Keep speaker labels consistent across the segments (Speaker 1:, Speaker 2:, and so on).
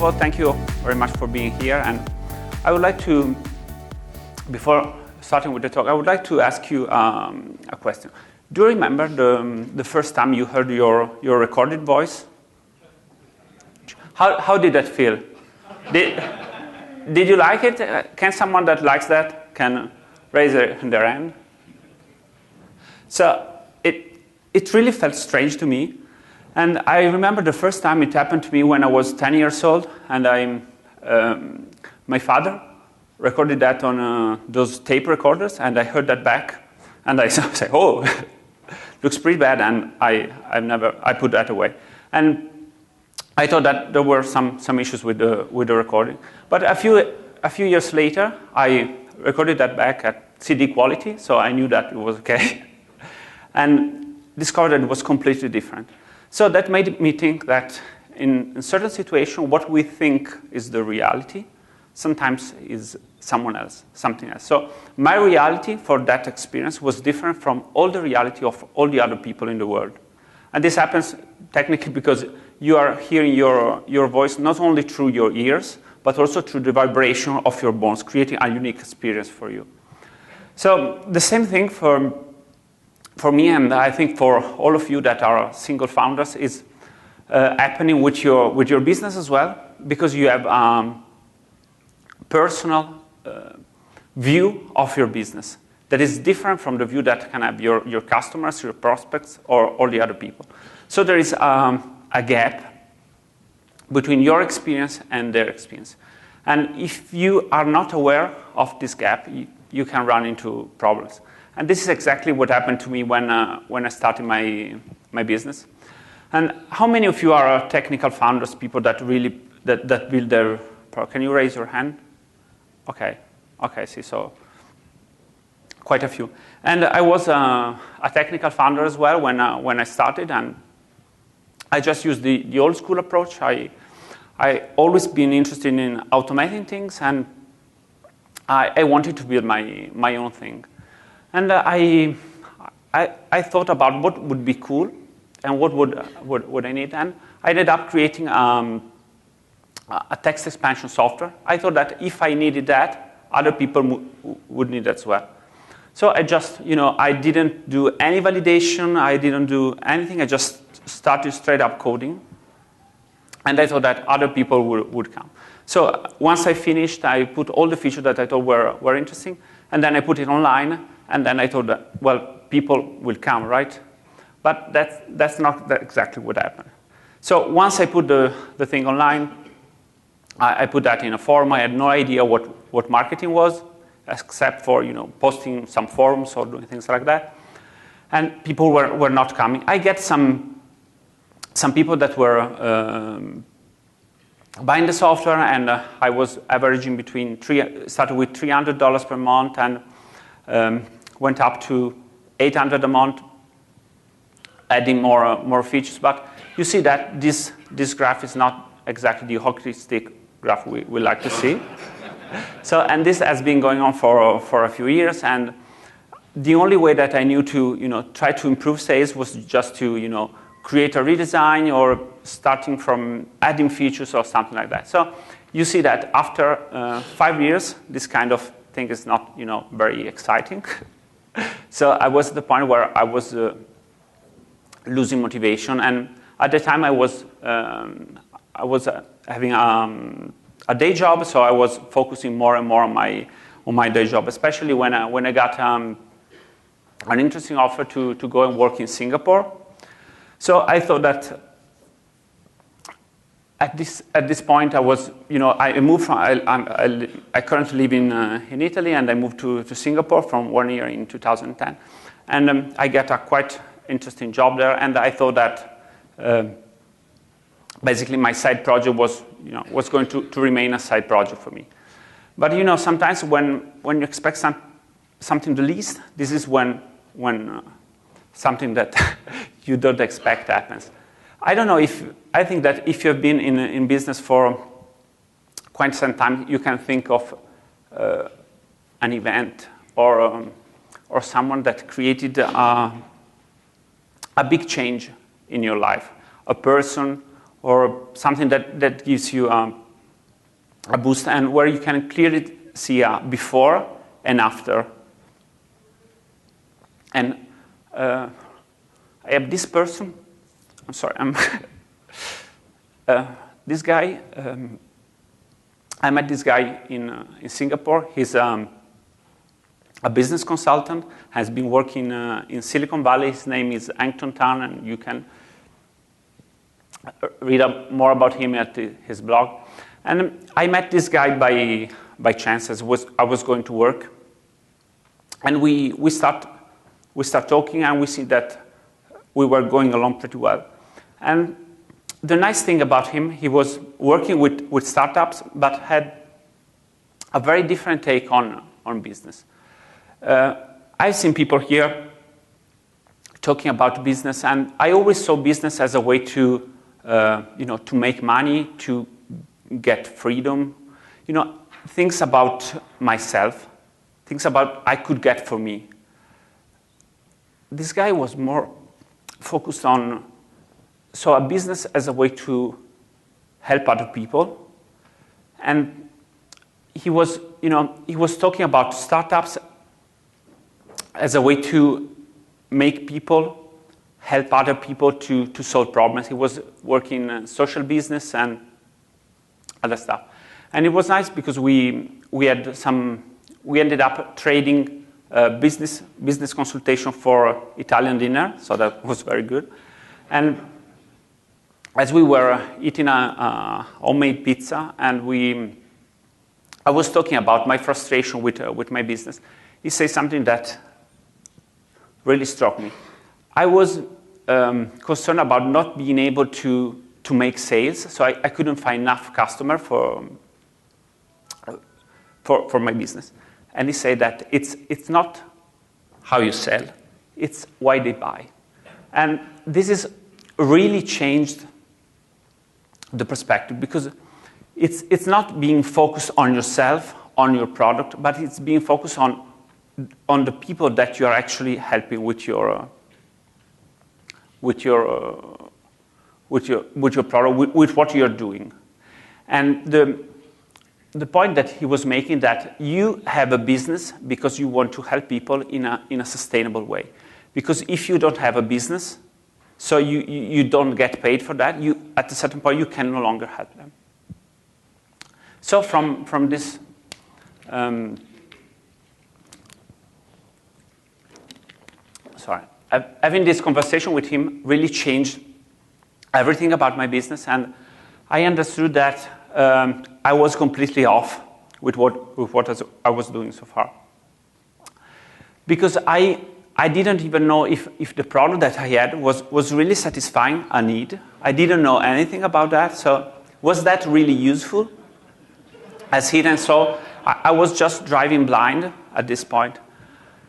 Speaker 1: of all, thank you very much for being here. And I would like to, before starting with the talk, I would like to ask you a question. Do you remember the first time you heard your recorded voice? How did that feel? Did you like it? Can someone that likes that can raise their hand? So it really felt strange to me. And I remember the first time it happened to me when I was 10 years old, and my father recorded that on those tape recorders, and I heard that back, and I said, "Oh, looks pretty bad," and I put that away. And I thought that there were some issues with the recording. But a few years later, I recorded that back at CD quality, so I knew that it was okay, and discovered that it was completely different. So that made me think that in certain situations, what we think is the reality sometimes is someone else, something else. So my reality for that experience was different from all the reality of all the other people in the world. And this happens technically because you are hearing your voice not only through your ears, but also through the vibration of your bones, creating a unique experience for you. So the same thing for me, and I think for all of you that are single founders, is happening with your business as well, because you have personal view of your business that is different from the view that can have your customers, your prospects, or all the other people. So there is a gap between your experience and their experience. And if you are not aware of this gap, you can run into problems. And this is exactly what happened to me when I started my business. And how many of you are technical founders, people that really that build their product? Can you raise your hand? Okay, see, so quite a few. And I was a technical founder as well when I started, and I just used the old school approach. I always been interested in automating things, and I wanted to build my own thing. And I thought about what would be cool and what would I need, and I ended up creating a text expansion software. I thought that if I needed that, other people would need that as well. So I just, I didn't do any validation, I didn't do anything, I just started straight up coding, and I thought that other people would come. So once I finished, I put all the features that I thought were interesting, and then I put it online, and then I thought that, well, people will come, right? But that's not exactly what happened. So once I put the thing online, I put that in a forum. I had no idea what marketing was, except for posting some forums or doing things like that. And people were not coming. I get some people that were buying the software, and I was averaging started with $300 per month and went up to $800 a month, adding more features. But you see that this graph is not exactly the hockey stick graph we like to see. And this has been going on for a few years, and the only way that I knew to try to improve sales was just to create a redesign or starting from adding features or something like that. So you see that after 5 years, this kind of thing is not very exciting. So I was at the point where I was losing motivation, and at the time I was having a day job, so I was focusing more and more on my day job, especially when I got an interesting offer to go and work in Singapore. So I thought that at this point I was I moved from I currently live in Italy, and I moved to Singapore from 1 year in 2010, and I got a quite interesting job there, and I thought that basically my side project was going to remain a side project for me. But sometimes when you expect something the least, this is when something that you don't expect happens. I don't know I think that if you've been in business for quite some time, you can think of an event or someone that created a big change in your life, a person or something that gives you a boost, and where you can clearly see a before and after. And I have this person. I'm sorry. This guy. I met this guy in Singapore. He's a business consultant. Has been working in Silicon Valley. His name is Angton Tan, and you can read up more about him at his blog. And I met this guy by chance as I was going to work, and we start talking, and we see that we were going along pretty well. And the nice thing about him, he was working with startups, but had a very different take on business. I've seen people here talking about business, and I always saw business as a way to make money, to get freedom, things about myself, things about I could get for me. This guy was more focused on a business as a way to help other people, and he was talking about startups as a way to make people help other people to solve problems. He was working in social business and other stuff, and it was nice because we ended up trading business consultation for Italian dinner, so that was very good. And as we were eating a homemade pizza, and I was talking about my frustration with my business, he said something that really struck me. I was concerned about not being able to make sales, so I couldn't find enough customer for my business. And he said that it's not how you sell, it's why they buy. And this has really changed the perspective, because it's not being focused on yourself, on your product, but it's being focused on the people that you are actually helping with your product, with what you're doing. And the point that he was making, that you have a business because you want to help people in a sustainable way. Because if you don't have a business, so you don't get paid for that, at a certain point you can no longer help them. So from this having this conversation with him really changed everything about my business, and I understood that I was completely off with what I was doing so far. Because I didn't even know if the product that I had was really satisfying a need. I didn't know anything about that, so was that really useful? As he then saw, I was just driving blind at this point.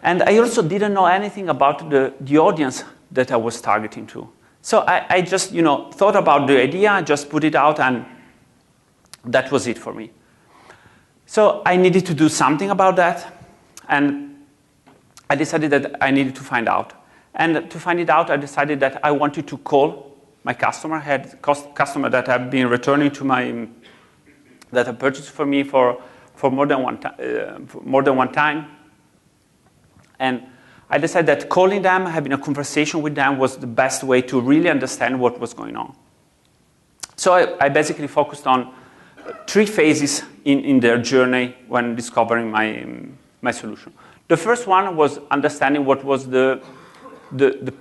Speaker 1: And I also didn't know anything about the audience that I was targeting to. So I just, thought about the idea, just put it out, and that was it for me. So I needed to do something about that, and I decided that I needed to find out. And to find it out, I decided that I wanted to call my customer. I had customer that have been returning to that have purchased for me for more than one time. And I decided that calling them, having a conversation with them, was the best way to really understand what was going on. So I basically focused on 3 phases in their journey when discovering my solution. The first one was understanding what was the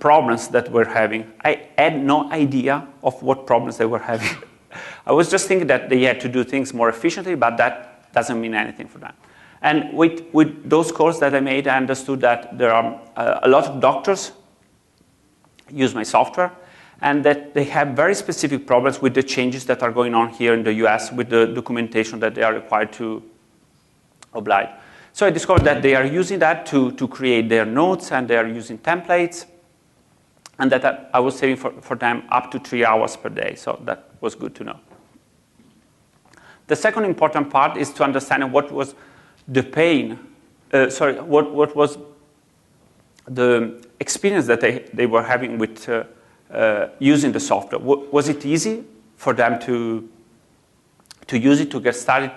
Speaker 1: problems that we're having. I had no idea of what problems they were having. I was just thinking that they had to do things more efficiently, but that doesn't mean anything for them. And with those calls that I made, I understood that there are a lot of doctors use my software, and that they have very specific problems with the changes that are going on here in the US with the documentation that they are required to oblige. So I discovered that they are using that to create their notes, and they are using templates, and that I was saving for them up to 3 hours per day. So that was good to know. The second important part is to understand what was the pain, what was the experience that they were having with using the software. Was it easy for them to to use it, to get started,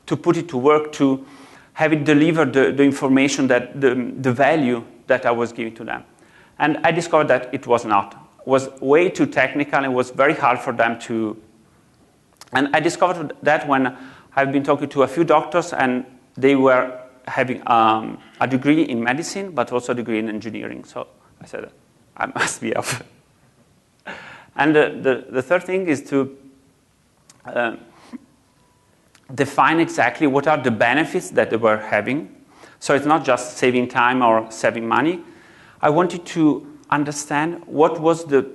Speaker 1: to put it to work, to have it deliver the information, that the value that I was giving to them. And I discovered that it was not. It was way too technical, and it was very hard for them to. And I discovered that when I've been talking to a few doctors, and they were having a degree in medicine, but also a degree in engineering. So I said, I must be off. And the third thing is to define exactly what are the benefits that they were having. So it's not just saving time or saving money. I wanted to understand what was the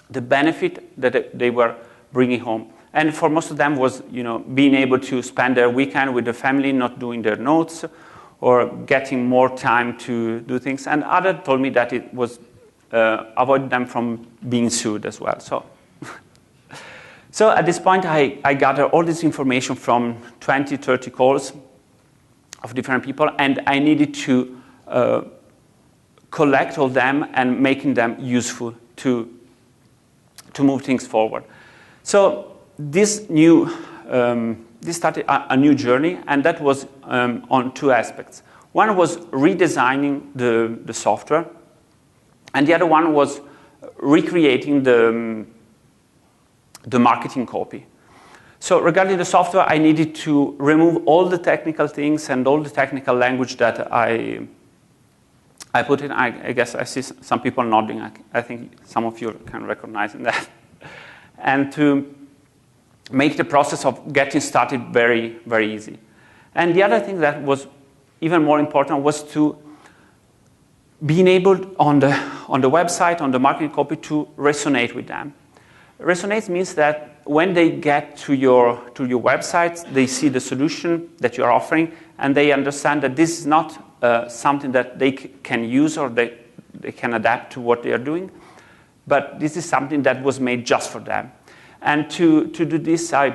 Speaker 1: benefit that they were bringing home. And for most of them was, being able to spend their weekend with the family, not doing their notes, or getting more time to do things. And others told me that it was avoid them from being sued as well. So at this point, I gathered all this information from 20, 30 calls of different people, and I needed to collect all them and making them useful to move things forward. So this started a new journey, and that was on two aspects. One was redesigning the software, and the other one was recreating the marketing copy. So regarding the software, I needed to remove all the technical things and all the technical language that I put in. I guess I see some people nodding. I think some of you can recognize that. And to make the process of getting started very, very easy. And the other thing that was even more important was to being able on the website, on the marketing copy, to resonate with them. Resonate means that when they get to your website, they see the solution that you're offering, and they understand that this is not something that they can use or they can adapt to what they are doing, but this is something that was made just for them. And to do this, I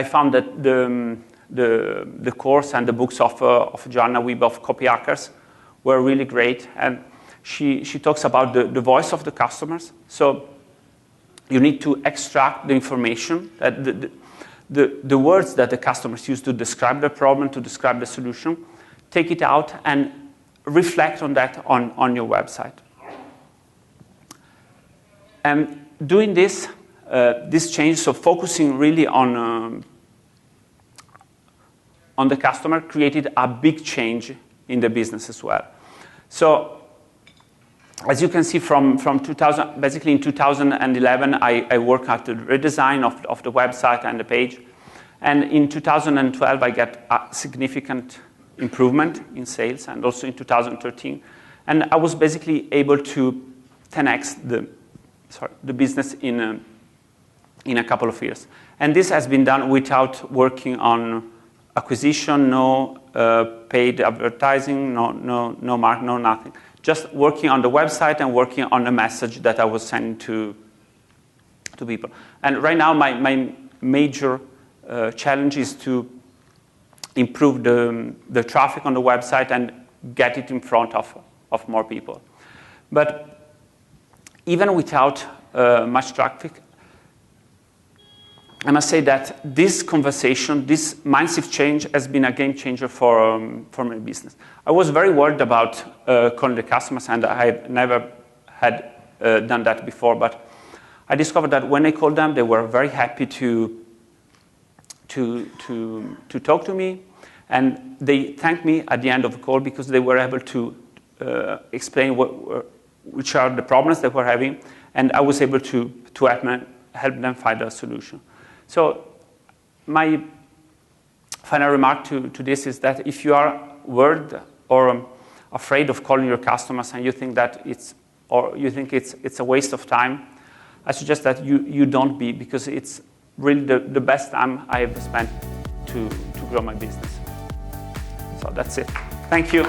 Speaker 1: found that the course and the books of Joanna Wiebe of Copy Hackers were really great, and she talks about the voice of the customers. So you need to extract the information, that the words that the customers use to describe the problem, to describe the solution, take it out and reflect on that on your website. And doing this change, so focusing really on the customer, created a big change in the business as well. So as you can see from 2000, basically in 2011, I worked at the redesign of the website and the page. And in 2012, I got a significant improvement in sales, and also in 2013. And I was basically able to 10x the business in a couple of years. And this has been done without working on acquisition, no paid advertising, no mark, no nothing. Just working on the website and working on the message that I was sending to people. And right now, my major challenge is to improve the traffic on the website and get it in front of more people. But even without much traffic, I must say that this conversation, this mindset change, has been a game changer for my business. I was very worried about calling the customers, and I never had done that before. But I discovered that when I called them, they were very happy to talk to me, and they thanked me at the end of the call because they were able to explain which are the problems they were having, and I was able to help them find a solution. So my final remark to this is that if you are worried or afraid of calling your customers and you think that it's a waste of time, I suggest that you don't be, because it's really the best time I have spent to grow my business. So that's it. Thank you.